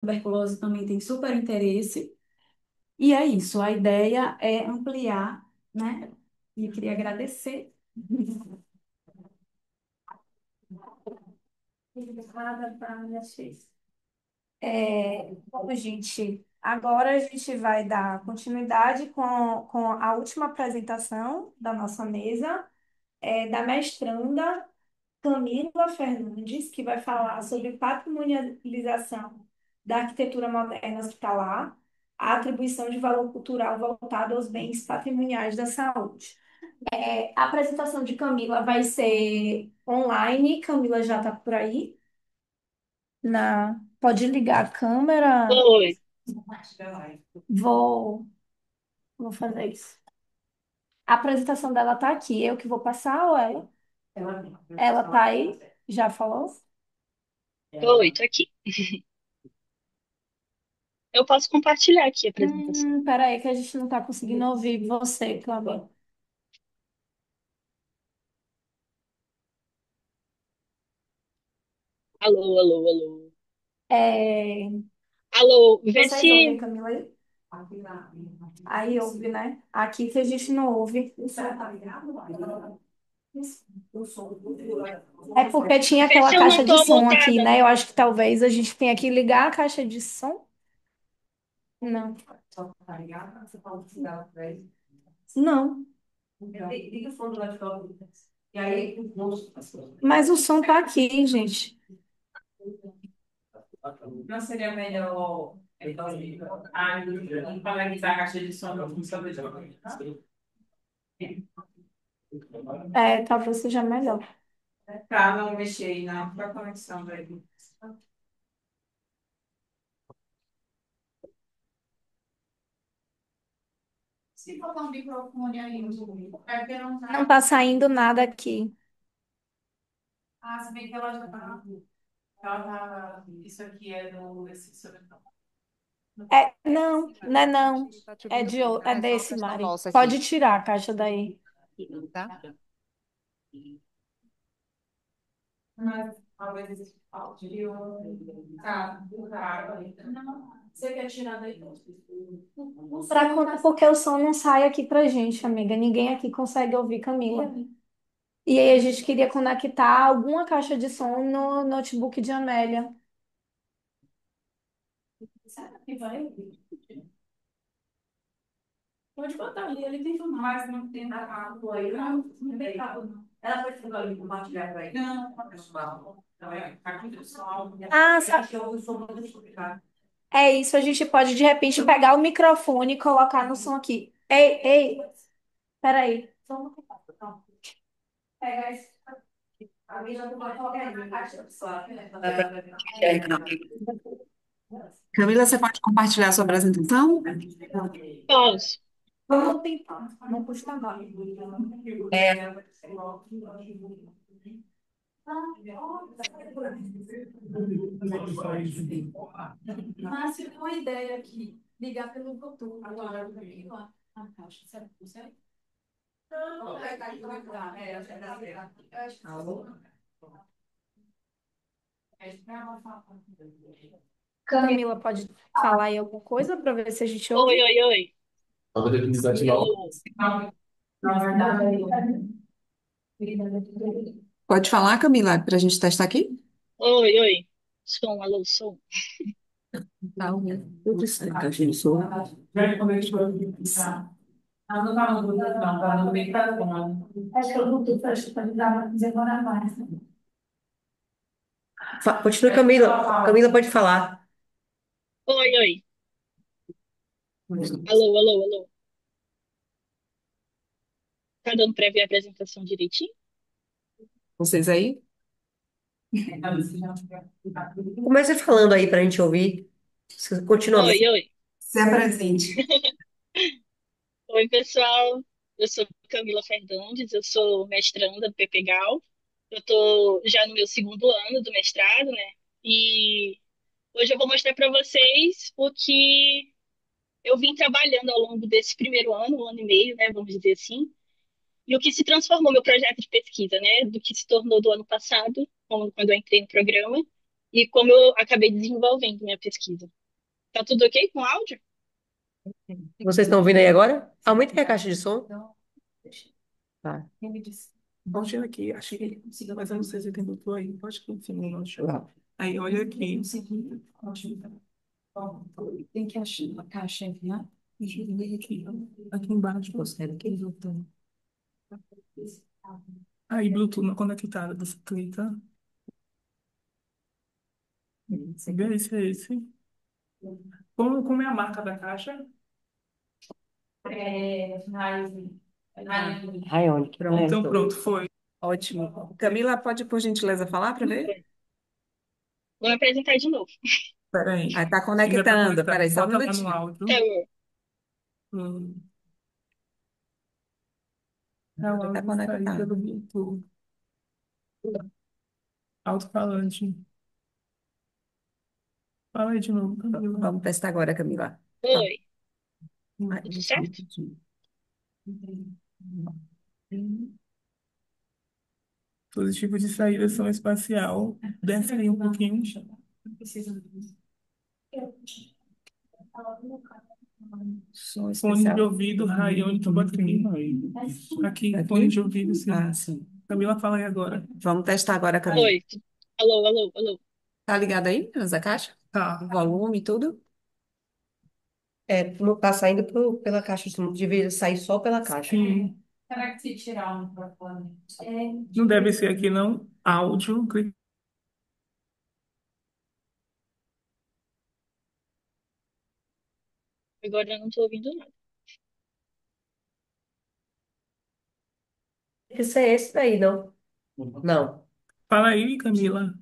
tuberculose também tem super interesse. E é isso, a ideia é ampliar, né? E eu queria agradecer. Obrigada, Tânia. Bom, gente, agora a gente vai dar continuidade com a última apresentação da nossa mesa, da mestranda Camila Fernandes, que vai falar sobre patrimonialização da arquitetura moderna hospitalar, a atribuição de valor cultural voltado aos bens patrimoniais da saúde. A apresentação de Camila vai ser online. Camila já está por aí? Pode ligar a câmera. Oi, Vou, vou fazer isso. A apresentação dela tá aqui. Eu que vou passar ou ela? Ela tá aí? Já falou? oi, tô aqui. Eu posso compartilhar aqui a apresentação. Peraí, que a gente não tá conseguindo ouvir você, Cláudia. Alô, alô, alô. É, Alô, vê Vocês ouvem se. Camila aí? Aí ouve, né? Aqui que a gente não ouve. É porque tinha Vê aquela se eu não caixa de tô som aqui, mutada. né? Eu acho que talvez a gente tenha que ligar a caixa de som. Não. Não. Mas o som tá aqui, gente. Não seria melhor paralisar a caixa de som no computador? Talvez seja melhor. Para não mexer aí na conexão dele. Se botar um microfone aí, é porque não tá saindo nada aqui. Ah, se bem que ela já tá. Ela tá. Isso aqui é do. Esse sobrenome. Não, não é A não. gente tá te ouvindo bem, É tá? É só uma desse, questão Mari. nossa aqui, Pode tirar a caixa daí. tá? Mas talvez falte não. Você quer tirar daí? Porque o som não sai aqui pra gente, amiga. Ninguém aqui consegue ouvir Camila. E aí a gente queria conectar alguma caixa de som no notebook de Amélia. Será que vai ouvir? Pode botar ali, ele tem tudo mais, não tem cabo aí. Não tem cabo, não. Ela foi fazer ali compartilhar aí. Não, pessoal. Então, aqui pessoal. Sabe que eu sou muito complicado. É isso, a gente pode de repente pegar o microfone e colocar no som aqui. Ei, peraí. Só um pouquinho. Pega esse. A minha já vai colocar aí na caixa, pessoal. Dá pra Camila, você pode compartilhar a sua apresentação? Posso. Vamos tentar, não custa nada. É, Mas ficou uma ideia aqui, ligar pelo Bluetooth agora a caixa, será que consegue? Não, Camila, pode falar aí alguma coisa para ver se a gente Oi, ouve? oi, oi. Alô. pode falar, Camila, para a gente testar aqui? Oi, oi. Som, alô, som. Tá, tudo certo, caixa de som. Ela não tá no Bluetooth, não, tá no microfone. Acho que o Bluetooth acho que pode dar demorar mais. Continua, Camila. Camila, pode falar. Oi, oi. Alô, alô, alô. Tá dando pra ver a apresentação direitinho? Vocês aí? Comece falando aí para a gente ouvir. Continua, Oi, oi. se apresente. Oi, pessoal. Eu sou Camila Fernandes, eu sou mestranda do PPGAL. Eu tô já no meu segundo ano do mestrado, né? E hoje eu vou mostrar para vocês o que eu vim trabalhando ao longo desse primeiro ano, um ano e meio, né? Vamos dizer assim. E o que se transformou meu projeto de pesquisa, né? Do que se tornou do ano passado, quando eu entrei no programa. e como eu acabei desenvolvendo minha pesquisa. Tá tudo ok com o áudio? Vocês estão ouvindo aí agora? Aumentem a caixa de som. Tá. Pode ir aqui, achei que ele conseguiu, mas eu não sei se ele botou aí. Pode que enfim, não achou. Lá. Aí, olha aqui. Tem que achar a caixa, né? Deixa eu ver aqui. Aqui embaixo. Você aqui? Aí, Bluetooth não conectado. Você clica. Vê se é esse. Como é a marca da caixa? Raione. Então, pronto, foi. Ótimo. Camila, pode, por gentileza, falar para ver? Vou me apresentar de novo. Peraí. Ah, tá Ainda tá conectando. conectado. Peraí, só um Bota lá no minutinho. áudio. Tá bom. Hum. O Tá áudio sair conectado. pelo Bluetooth. Alto-falante. Fala aí de novo, Camila. Vamos testar agora, Camila. Tá. Oi, Ai, tudo só um certo? minutinho. Dispositivo de saída espacial. Desce aí um pouquinho. Som Fone de especial. ouvido, Rayone Tabacarim. Aqui, Aqui? fone de ouvido, sim. Ah, sim. Camila, fala aí agora. Vamos testar agora, Camila. Oi. Alô, alô, alô. Tá ligado aí, essa caixa? Tá. O volume e tudo? Não tá saindo pela caixa de som. Deveria sair só pela caixa. Sim. Será que se tirar o microfone? Não deve ser aqui, não. Áudio. Clica. Agora eu não tô ouvindo nada. Tem que ser esse daí, não? Não. Fala aí, Camila.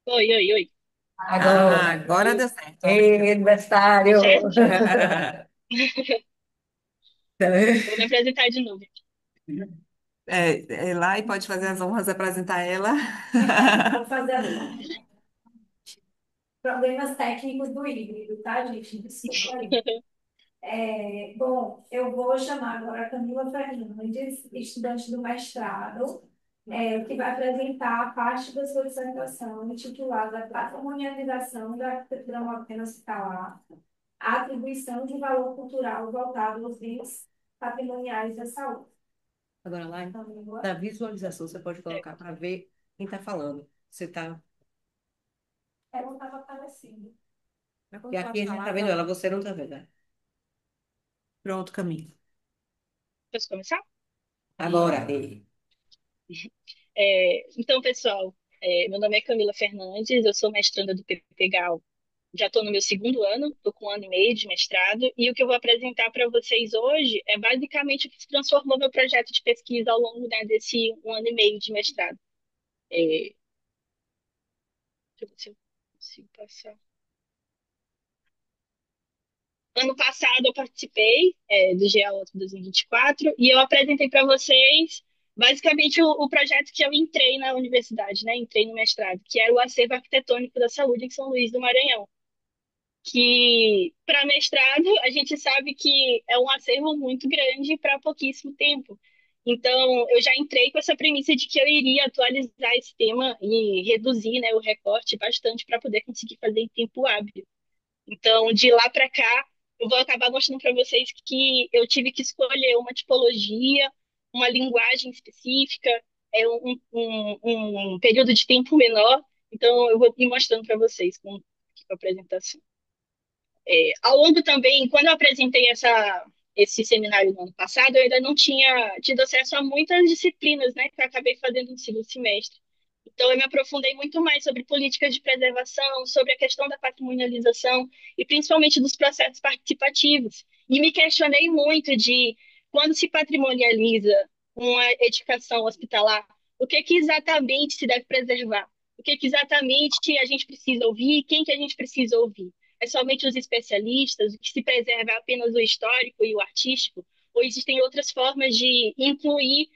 Oi, oi, oi. Ah, Agora. agora deu certo. Ei, Tudo aniversário! certo? Vou me apresentar de novo. É lá e pode fazer as honras, apresentar ela. Vou fazer problemas técnicos do híbrido, tá, gente? Desculpa aí. Bom, eu vou chamar agora a Camila Fernandes, estudante do mestrado, que vai apresentar a parte da sua dissertação intitulada Patrimonialização da Arquitetura Moderna Hospitalar, a atribuição de valor cultural voltado aos bens patrimoniais da saúde. Agora lá, Camila, na visualização, você pode colocar para ver quem está falando. Você tá. ela estava aparecendo. E aqui a gente tá vendo ela, você não tá vendo, né? Pronto, Camila. Posso começar? Agora. Então, pessoal, meu nome é Camila Fernandes, eu sou mestranda do PPGAL. Já estou no meu segundo ano, estou com 1 ano e meio de mestrado, e o que eu vou apresentar para vocês hoje é basicamente o que se transformou meu projeto de pesquisa ao longo, né, desse 1 ano e meio de mestrado. É, deixa eu ver se eu consigo passar. Ano passado eu participei do GEOT 2024 e eu apresentei para vocês basicamente o projeto que eu entrei na universidade, né? Entrei no mestrado, que era o Acervo Arquitetônico da Saúde em São Luís do Maranhão. Que para mestrado a gente sabe que é um acervo muito grande para pouquíssimo tempo. Então, eu já entrei com essa premissa de que eu iria atualizar esse tema e reduzir, né, o recorte bastante para poder conseguir fazer em tempo hábil. Então, de lá para cá, eu vou acabar mostrando para vocês que eu tive que escolher uma tipologia, uma linguagem específica, um período de tempo menor. Então, eu vou ir mostrando para vocês com a apresentação. Ao longo também, quando eu apresentei esse seminário no ano passado, eu ainda não tinha tido acesso a muitas disciplinas, né, que eu acabei fazendo no segundo semestre. Então, eu me aprofundei muito mais sobre políticas de preservação, sobre a questão da patrimonialização e principalmente dos processos participativos. E me questionei muito de quando se patrimonializa uma edificação hospitalar, o que que exatamente se deve preservar? O que que exatamente a gente precisa ouvir? Quem que a gente precisa ouvir? É somente os especialistas, o que se preserva é apenas o histórico e o artístico? Ou existem outras formas de incluir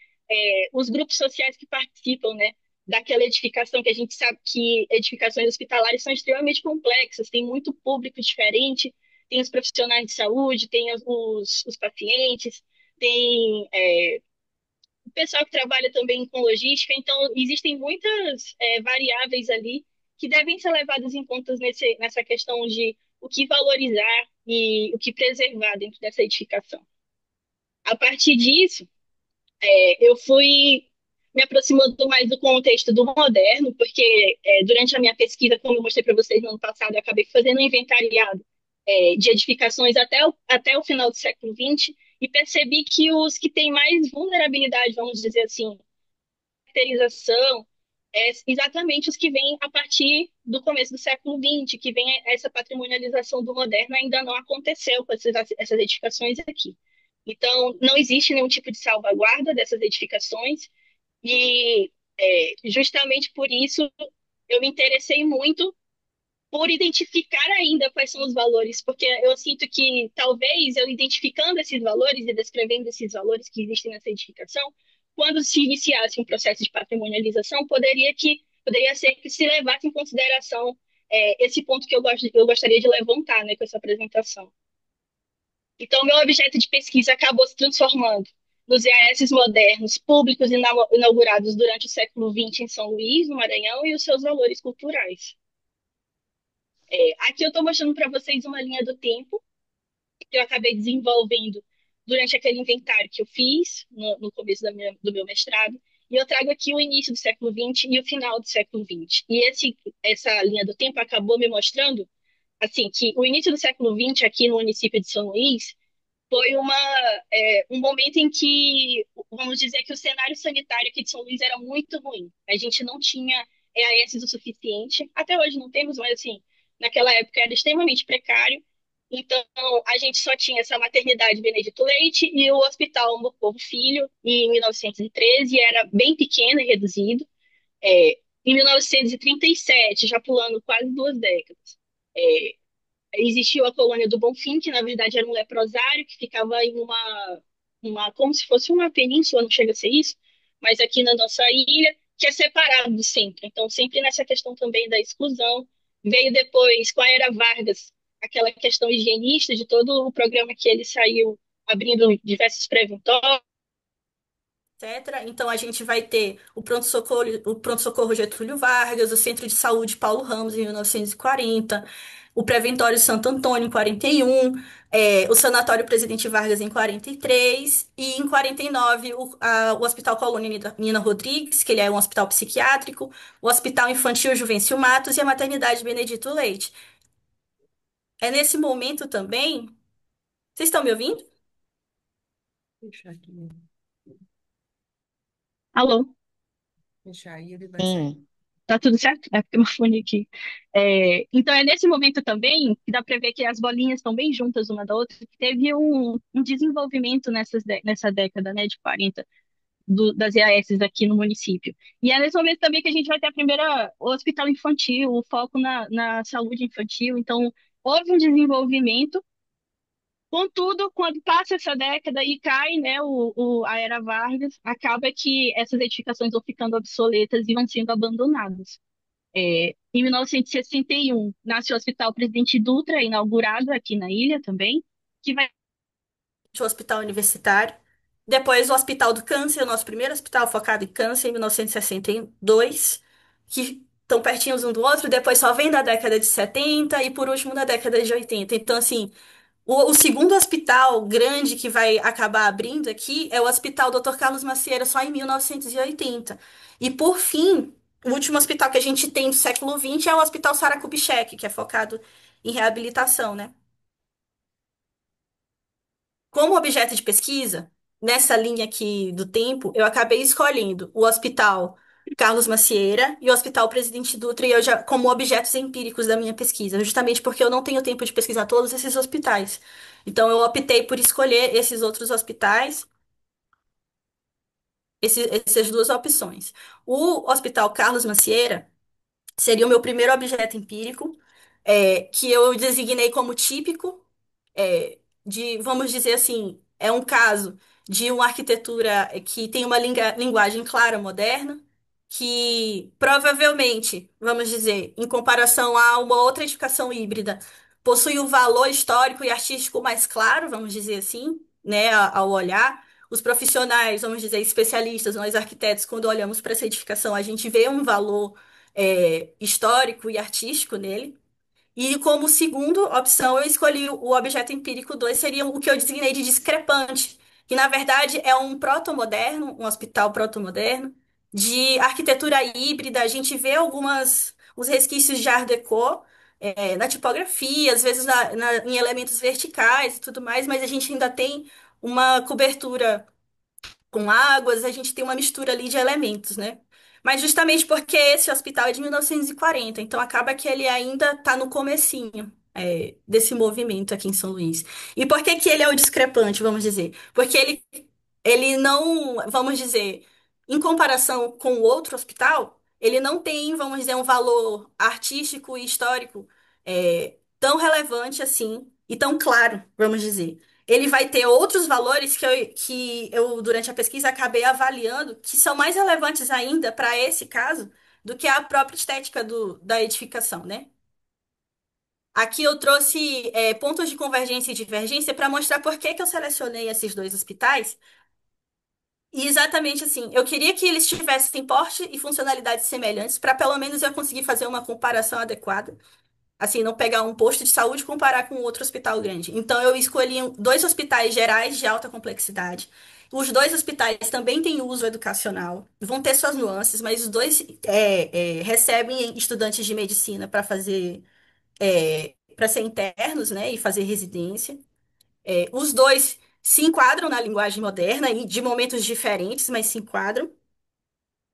os grupos sociais que participam, né, daquela edificação que a gente sabe que edificações hospitalares são extremamente complexas, tem muito público diferente, tem os profissionais de saúde, tem os pacientes, tem o pessoal que trabalha também com logística, então existem muitas variáveis ali que devem ser levadas em conta nessa questão de o que valorizar e o que preservar dentro dessa edificação. A partir disso, eu fui me aproximando mais do contexto do moderno, porque durante a minha pesquisa, como eu mostrei para vocês no ano passado, eu acabei fazendo um inventariado de edificações até o final do século XX e percebi que os que têm mais vulnerabilidade, vamos dizer assim, caracterização, exatamente os que vêm a partir do começo do século XX, que vem essa patrimonialização do moderno ainda não aconteceu com essas edificações aqui. Então, não existe nenhum tipo de salvaguarda dessas edificações e justamente por isso eu me interessei muito por identificar ainda quais são os valores, porque eu sinto que talvez eu identificando esses valores e descrevendo esses valores que existem nessa edificação, quando se iniciasse um processo de patrimonialização, poderia ser que se levasse em consideração esse ponto que eu gostaria de levantar, né, com essa apresentação. Então, meu objeto de pesquisa acabou se transformando nos EAS modernos, públicos inaugurados durante o século XX em São Luís, no Maranhão, e os seus valores culturais. Aqui eu estou mostrando para vocês uma linha do tempo que eu acabei desenvolvendo durante aquele inventário que eu fiz no começo do meu mestrado. E eu trago aqui o início do século XX e o final do século XX. E essa linha do tempo acabou me mostrando assim que o início do século XX aqui no município de São Luís foi um momento em que, vamos dizer que o cenário sanitário aqui de São Luís era muito ruim. A gente não tinha EAS o suficiente, até hoje não temos, mas assim, naquela época era extremamente precário. Então, a gente só tinha essa maternidade Benedito Leite e o Hospital Amor Povo Filho, em 1913, era bem pequeno e reduzido. Em 1937, já pulando quase 2 décadas, é, existiu a colônia do Bonfim, que na verdade era um leprosário que ficava em como se fosse uma península, não chega a ser isso, mas aqui na nossa ilha, que é separado do centro. Então, sempre nessa questão também da exclusão. Veio depois, com a Era Vargas, aquela questão higienista de todo o programa que ele saiu abrindo diversos preventórios, etc. Então, a gente vai ter o pronto-socorro Getúlio Vargas, o Centro de Saúde Paulo Ramos, em 1940, o Preventório Santo Antônio, em 41, o Sanatório Presidente Vargas, em 43, e em 49, o Hospital Colônia Nina Rodrigues, que ele é um hospital psiquiátrico, o Hospital Infantil Juvencio Matos e a Maternidade Benedito Leite. É nesse momento também. Vocês estão me ouvindo? Fechar aqui. Alô? Fechar aí, ele vai sair. Tá tudo certo? É porque meu fone aqui. Então, é nesse momento também que dá para ver que as bolinhas estão bem juntas uma da outra, que teve um desenvolvimento nessa década, né, de 40, das EAS aqui no município. E é nesse momento também que a gente vai ter o hospital infantil, o foco na saúde infantil. Então, houve um desenvolvimento. Contudo, quando passa essa década e cai, né, a Era Vargas, acaba que essas edificações vão ficando obsoletas e vão sendo abandonadas. Em 1961, nasce o Hospital Presidente Dutra, inaugurado aqui na ilha também, que vai ser o hospital universitário. Depois, o Hospital do Câncer, o nosso primeiro hospital focado em câncer, em 1962, que estão pertinhos um do outro. Depois, só vem da década de 70 e, por último, da década de 80. Então, assim, o segundo hospital grande que vai acabar abrindo aqui é o Hospital Dr. Carlos Macieira, só em 1980. E, por fim, o último hospital que a gente tem do século XX é o Hospital Sara Kubitschek, que é focado em reabilitação, né? Como objeto de pesquisa, nessa linha aqui do tempo, eu acabei escolhendo o Hospital Carlos Macieira e o Hospital Presidente Dutra e eu já, como objetos empíricos da minha pesquisa, justamente porque eu não tenho tempo de pesquisar todos esses hospitais. Então, eu optei por escolher esses outros hospitais, essas duas opções. O Hospital Carlos Macieira seria o meu primeiro objeto empírico, que eu designei como típico, vamos dizer assim, é um caso de uma arquitetura que tem uma linguagem clara, moderna, que provavelmente, vamos dizer, em comparação a uma outra edificação híbrida, possui um valor histórico e artístico mais claro, vamos dizer assim, né, ao olhar. Os profissionais, vamos dizer, especialistas, nós arquitetos, quando olhamos para essa edificação, a gente vê um valor histórico e artístico nele. E como segunda opção, eu escolhi o objeto empírico 2 seria o que eu designei de discrepante, que na verdade é um protomoderno, um hospital protomoderno, de arquitetura híbrida. A gente vê os resquícios de Art Deco, na tipografia, às vezes em elementos verticais e tudo mais, mas a gente ainda tem uma cobertura com águas, a gente tem uma mistura ali de elementos, né? Mas justamente porque esse hospital é de 1940, então acaba que ele ainda está no comecinho, desse movimento aqui em São Luís. E por que que ele é o discrepante, vamos dizer? Porque ele não, vamos dizer, em comparação com o outro hospital, ele não tem, vamos dizer, um valor artístico e histórico tão relevante assim e tão claro, vamos dizer. Ele vai ter outros valores que eu, durante a pesquisa, acabei avaliando, que são mais relevantes ainda para esse caso do que a própria estética da edificação, né? Aqui eu trouxe pontos de convergência e divergência para mostrar por que que eu selecionei esses dois hospitais. E exatamente assim, eu queria que eles tivessem porte e funcionalidades semelhantes, para pelo menos eu conseguir fazer uma comparação adequada. Assim, não pegar um posto de saúde e comparar com outro hospital grande. Então, eu escolhi dois hospitais gerais de alta complexidade. Os dois hospitais também têm uso educacional, vão ter suas nuances, mas os dois recebem estudantes de medicina para para ser internos, né, e fazer residência. Os dois se enquadram na linguagem moderna e de momentos diferentes, mas se enquadram.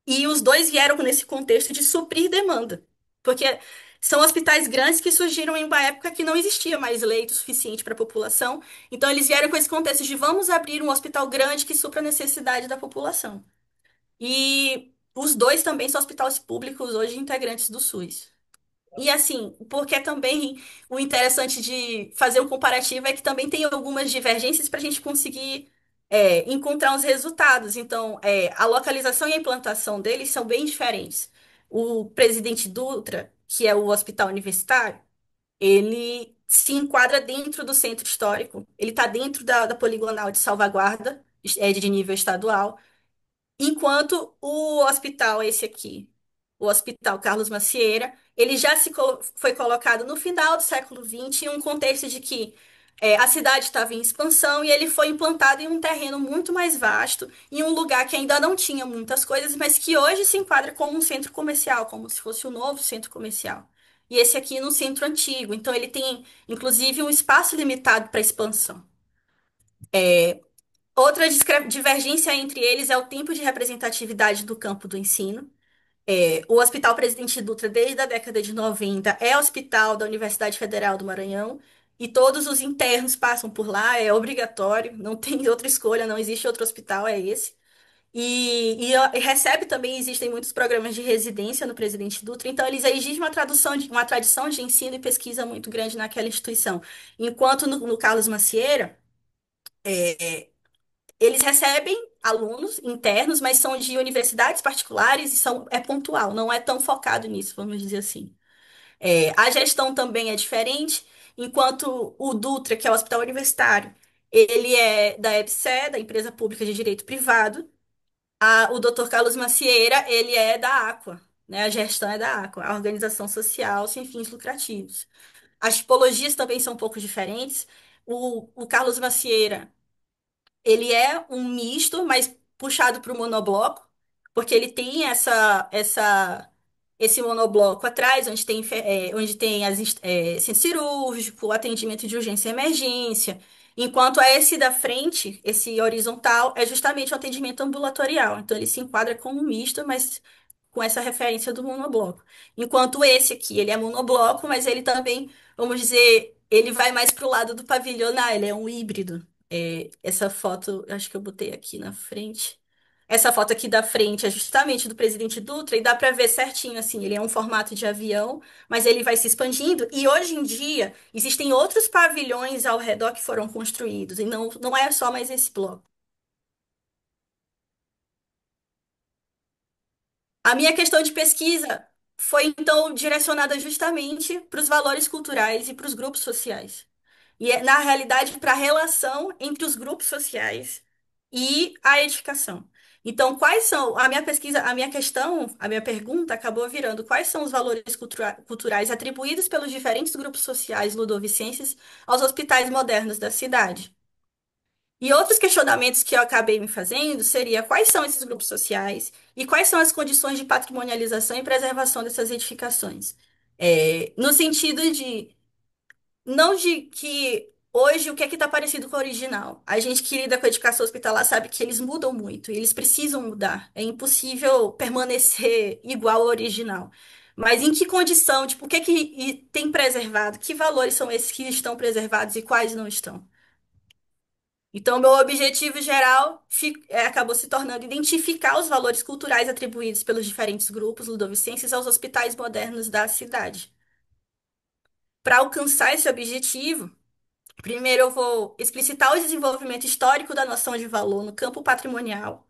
E os dois vieram nesse contexto de suprir demanda, porque são hospitais grandes que surgiram em uma época que não existia mais leito suficiente para a população. Então, eles vieram com esse contexto de vamos abrir um hospital grande que supra a necessidade da população. E os dois também são hospitais públicos hoje integrantes do SUS. E assim, porque também o interessante de fazer um comparativo é que também tem algumas divergências para a gente conseguir encontrar os resultados. Então, a localização e a implantação deles são bem diferentes. O Presidente Dutra, que é o hospital universitário, ele se enquadra dentro do centro histórico, ele está dentro da poligonal de salvaguarda, de nível estadual. Enquanto o hospital, esse aqui, o Hospital Carlos Macieira, ele já foi colocado no final do século XX em um contexto de que a cidade estava em expansão e ele foi implantado em um terreno muito mais vasto, em um lugar que ainda não tinha muitas coisas, mas que hoje se enquadra como um centro comercial, como se fosse um novo centro comercial. E esse aqui no centro antigo. Então ele tem, inclusive, um espaço limitado para expansão. Outra divergência entre eles é o tempo de representatividade do campo do ensino. O Hospital Presidente Dutra, desde a década de 90, é hospital da Universidade Federal do Maranhão e todos os internos passam por lá, é obrigatório, não tem outra escolha, não existe outro hospital, é esse. E recebe também, existem muitos programas de residência no Presidente Dutra, então eles exigem uma tradição de ensino e pesquisa muito grande naquela instituição. Enquanto no Carlos Macieira, eles recebem alunos internos, mas são de universidades particulares e é pontual, não é tão focado nisso, vamos dizer assim. A gestão também é diferente, enquanto o Dutra, que é o hospital universitário, ele é da EBSER, da Empresa Pública de Direito Privado. O Dr. Carlos Macieira, ele é da Aqua, né? A gestão é da Aqua, a organização social sem fins lucrativos. As tipologias também são um pouco diferentes. O Carlos Macieira ele é um misto, mas puxado para o monobloco, porque ele tem esse monobloco atrás, onde tem centro cirúrgico, atendimento de urgência e emergência, enquanto esse da frente, esse horizontal, é justamente o atendimento ambulatorial. Então, ele se enquadra como um misto, mas com essa referência do monobloco. Enquanto esse aqui, ele é monobloco, mas ele também, vamos dizer, ele vai mais para o lado do pavilionar, ele é um híbrido. Essa foto, acho que eu botei aqui na frente. Essa foto aqui da frente é justamente do Presidente Dutra e dá para ver certinho assim, ele é um formato de avião, mas ele vai se expandindo e hoje em dia existem outros pavilhões ao redor que foram construídos e não é só mais esse bloco. A minha questão de pesquisa foi então direcionada justamente para os valores culturais e para os grupos sociais. E na realidade, para a relação entre os grupos sociais e a edificação. Então, quais são, a minha pesquisa, a minha questão, a minha pergunta acabou virando quais são os valores culturais atribuídos pelos diferentes grupos sociais ludovicenses aos hospitais modernos da cidade? E outros questionamentos que eu acabei me fazendo seria quais são esses grupos sociais e quais são as condições de patrimonialização e preservação dessas edificações? No sentido de não de que hoje o que é que está parecido com o original. A gente que lida com a educação hospitalar sabe que eles mudam muito, e eles precisam mudar. É impossível permanecer igual ao original. Mas em que condição, tipo, o que é que tem preservado? Que valores são esses que estão preservados e quais não estão? Então, meu objetivo geral acabou se tornando identificar os valores culturais atribuídos pelos diferentes grupos ludovicenses aos hospitais modernos da cidade. Para alcançar esse objetivo, primeiro, eu vou explicitar o desenvolvimento histórico da noção de valor no campo patrimonial,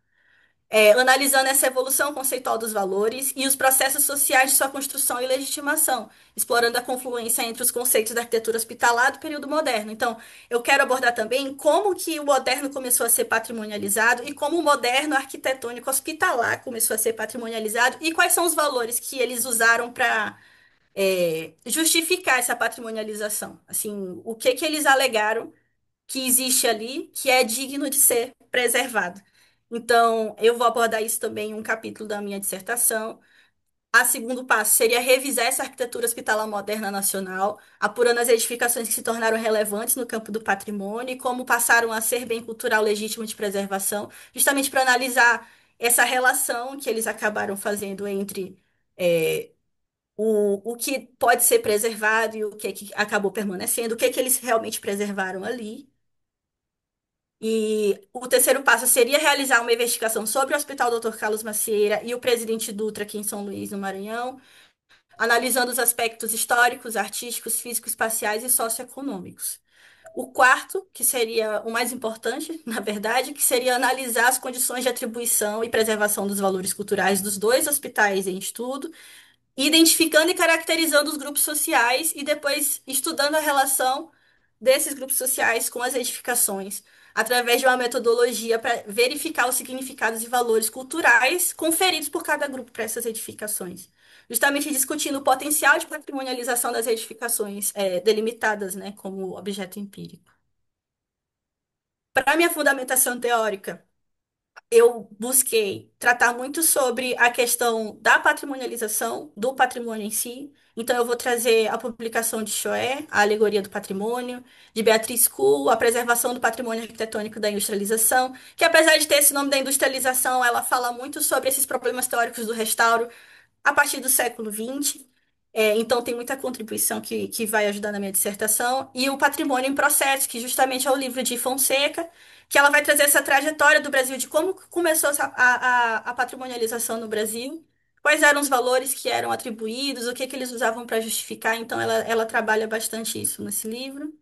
analisando essa evolução conceitual dos valores e os processos sociais de sua construção e legitimação, explorando a confluência entre os conceitos da arquitetura hospitalar do período moderno. Então, eu quero abordar também como que o moderno começou a ser patrimonializado e como o moderno arquitetônico hospitalar começou a ser patrimonializado e quais são os valores que eles usaram para justificar essa patrimonialização. Assim, o que que eles alegaram que existe ali, que é digno de ser preservado. Então, eu vou abordar isso também em um capítulo da minha dissertação. A segundo passo seria revisar essa arquitetura hospitalar moderna nacional, apurando as edificações que se tornaram relevantes no campo do patrimônio e como passaram a ser bem cultural legítimo de preservação, justamente para analisar essa relação que eles acabaram fazendo entre o que pode ser preservado e o que acabou permanecendo, o que eles realmente preservaram ali. E o terceiro passo seria realizar uma investigação sobre o Hospital Dr. Carlos Macieira e o Presidente Dutra aqui em São Luís, no Maranhão, analisando os aspectos históricos, artísticos, físico-espaciais e socioeconômicos. O quarto, que seria o mais importante, na verdade, que seria analisar as condições de atribuição e preservação dos valores culturais dos dois hospitais em estudo, identificando e caracterizando os grupos sociais e depois estudando a relação desses grupos sociais com as edificações, através de uma metodologia para verificar os significados e valores culturais conferidos por cada grupo para essas edificações. Justamente discutindo o potencial de patrimonialização das edificações, delimitadas, né, como objeto empírico. Para minha fundamentação teórica, eu busquei tratar muito sobre a questão da patrimonialização do patrimônio em si. Então, eu vou trazer a publicação de Choé, a Alegoria do Patrimônio, de Beatriz Kuhl, a preservação do patrimônio arquitetônico da industrialização, que apesar de ter esse nome da industrialização, ela fala muito sobre esses problemas teóricos do restauro a partir do século XX. Então, tem muita contribuição que vai ajudar na minha dissertação. E o Patrimônio em Processo, que justamente é o livro de Fonseca, que ela vai trazer essa trajetória do Brasil, de como começou a patrimonialização no Brasil, quais eram os valores que eram atribuídos, o que que eles usavam para justificar. Então, ela trabalha bastante isso nesse livro.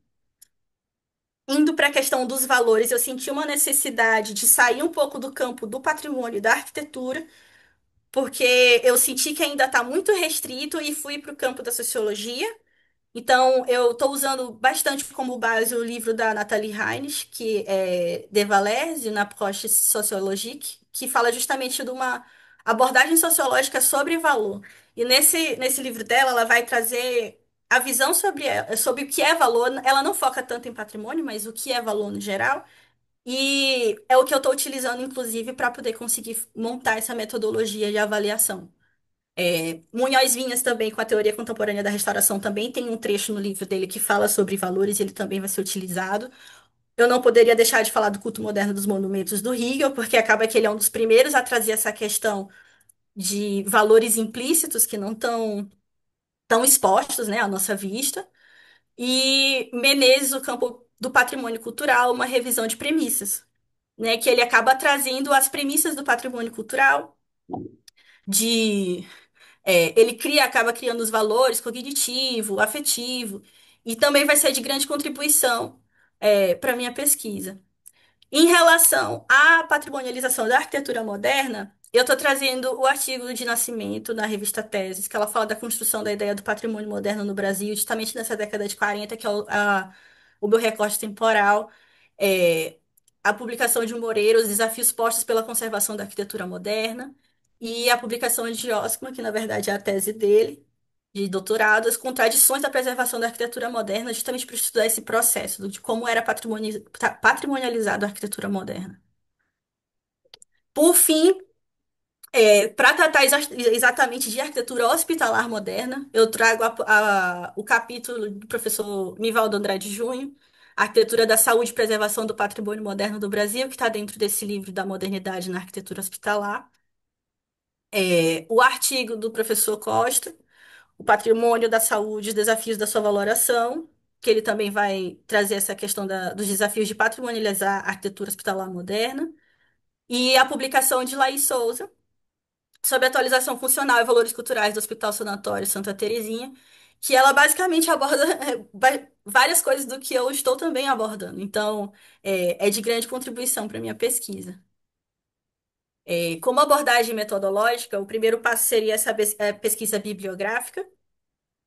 Indo para a questão dos valores, eu senti uma necessidade de sair um pouco do campo do patrimônio e da arquitetura porque eu senti que ainda está muito restrito e fui para o campo da sociologia. Então, eu estou usando bastante como base o livro da Nathalie Heinrich, que é De Valeurs, une approche sociologique, que fala justamente de uma abordagem sociológica sobre valor. E nesse livro dela, ela vai trazer a visão sobre o que é valor. Ela não foca tanto em patrimônio, mas o que é valor no geral. E é o que eu estou utilizando, inclusive, para poder conseguir montar essa metodologia de avaliação. Munhoz Vinhas também, com a teoria contemporânea da restauração, também tem um trecho no livro dele que fala sobre valores, ele também vai ser utilizado. Eu não poderia deixar de falar do culto moderno dos monumentos do Hegel, porque acaba que ele é um dos primeiros a trazer essa questão de valores implícitos que não estão tão expostos, né, à nossa vista. E Menezes, o campo do patrimônio cultural, uma revisão de premissas, né, que ele acaba trazendo as premissas do patrimônio cultural, de ele acaba criando os valores cognitivo, afetivo, e também vai ser de grande contribuição para minha pesquisa. Em relação à patrimonialização da arquitetura moderna, eu estou trazendo o artigo de Nascimento na revista Teses, que ela fala da construção da ideia do patrimônio moderno no Brasil, justamente nessa década de 40, que é o meu recorte temporal. É, a publicação de Moreira, Os Desafios Postos pela Conservação da Arquitetura Moderna, e a publicação de Osman, que na verdade é a tese dele, de doutorado, As Contradições da Preservação da Arquitetura Moderna, justamente para estudar esse processo de como era patrimonializada a arquitetura moderna. Por fim, para tratar exatamente de arquitetura hospitalar moderna, eu trago o capítulo do professor Nivaldo Andrade Júnior, Arquitetura da Saúde e Preservação do Patrimônio Moderno do Brasil, que está dentro desse livro da Modernidade na Arquitetura Hospitalar. O artigo do professor Costa, O Patrimônio da Saúde e os Desafios da Sua Valoração, que ele também vai trazer essa questão dos desafios de patrimonializar a arquitetura hospitalar moderna. E a publicação de Laís Souza, sobre a atualização funcional e valores culturais do Hospital Sanatório Santa Terezinha, que ela basicamente aborda várias coisas do que eu estou também abordando. Então, é de grande contribuição para a minha pesquisa. Como abordagem metodológica, o primeiro passo seria essa pesquisa bibliográfica,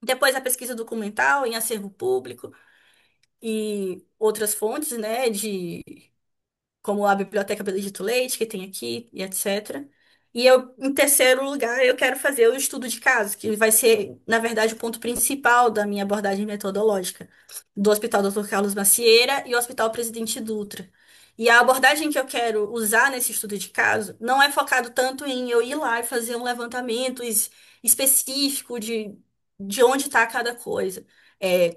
depois a pesquisa documental em acervo público e outras fontes, né, como a Biblioteca Benedito Leite, que tem aqui, e etc. E eu, em terceiro lugar, eu quero fazer o estudo de caso, que vai ser, na verdade, o ponto principal da minha abordagem metodológica, do Hospital Dr. Carlos Macieira e o Hospital Presidente Dutra. E a abordagem que eu quero usar nesse estudo de caso não é focado tanto em eu ir lá e fazer um levantamento específico de onde está cada coisa.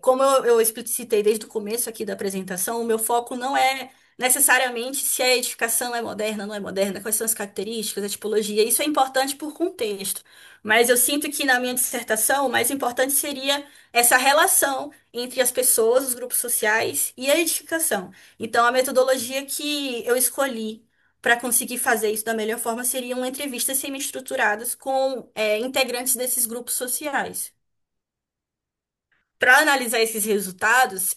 Como eu explicitei desde o começo aqui da apresentação, o meu foco não é necessariamente se a edificação é moderna ou não é moderna, quais são as características, a tipologia. Isso é importante por contexto. Mas eu sinto que na minha dissertação o mais importante seria essa relação entre as pessoas, os grupos sociais e a edificação. Então, a metodologia que eu escolhi para conseguir fazer isso da melhor forma seriam entrevistas semi-estruturadas com integrantes desses grupos sociais. Para analisar esses resultados,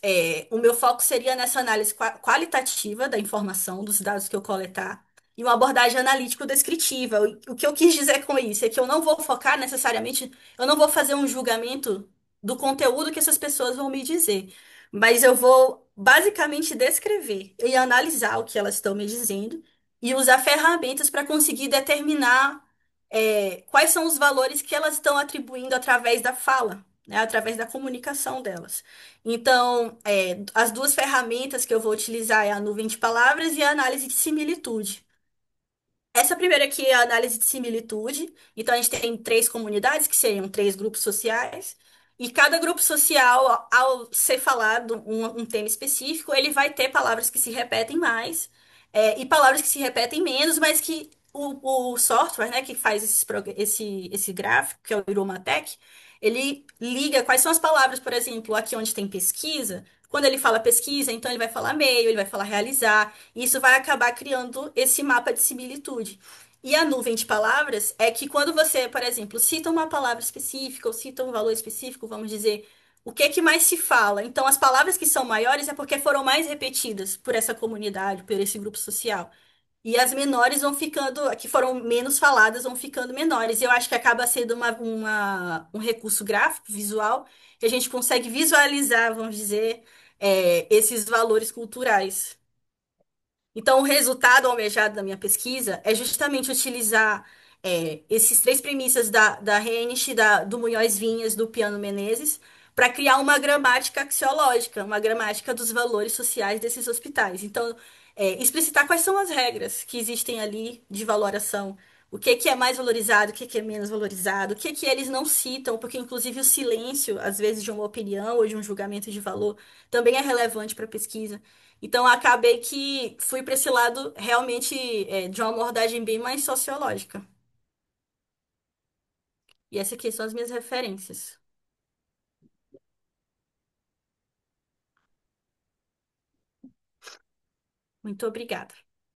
o meu foco seria nessa análise qualitativa da informação, dos dados que eu coletar, e uma abordagem analítico-descritiva. O que eu quis dizer com isso é que eu não vou focar necessariamente, eu não vou fazer um julgamento do conteúdo que essas pessoas vão me dizer, mas eu vou basicamente descrever e analisar o que elas estão me dizendo e usar ferramentas para conseguir determinar, quais são os valores que elas estão atribuindo através da fala, né, através da comunicação delas. Então, as duas ferramentas que eu vou utilizar é a nuvem de palavras e a análise de similitude. Essa primeira aqui é a análise de similitude. Então, a gente tem três comunidades, que seriam três grupos sociais. E cada grupo social, ao ser falado um tema específico, ele vai ter palavras que se repetem mais, e palavras que se repetem menos, mas que o software, né, que faz esse gráfico, que é o Iromatec, ele liga quais são as palavras, por exemplo, aqui onde tem pesquisa. Quando ele fala pesquisa, então ele vai falar meio, ele vai falar realizar. E isso vai acabar criando esse mapa de similitude. E a nuvem de palavras é que quando você, por exemplo, cita uma palavra específica ou cita um valor específico, vamos dizer, o que é que mais se fala? Então, as palavras que são maiores é porque foram mais repetidas por essa comunidade, por esse grupo social. E as menores vão ficando, que foram menos faladas, vão ficando menores. E eu acho que acaba sendo um recurso gráfico, visual, que a gente consegue visualizar, vamos dizer, esses valores culturais. Então, o resultado almejado da minha pesquisa é justamente utilizar esses três premissas da Renish, do Munhoz Vinhas, do Piano Menezes, para criar uma gramática axiológica, uma gramática dos valores sociais desses hospitais. Então, explicitar quais são as regras que existem ali de valoração, o que que é mais valorizado, o que que é menos valorizado, o que que eles não citam, porque inclusive o silêncio, às vezes, de uma opinião ou de um julgamento de valor, também é relevante para a pesquisa. Então, acabei que fui para esse lado realmente de uma abordagem bem mais sociológica. E essas aqui são as minhas referências. Muito obrigada.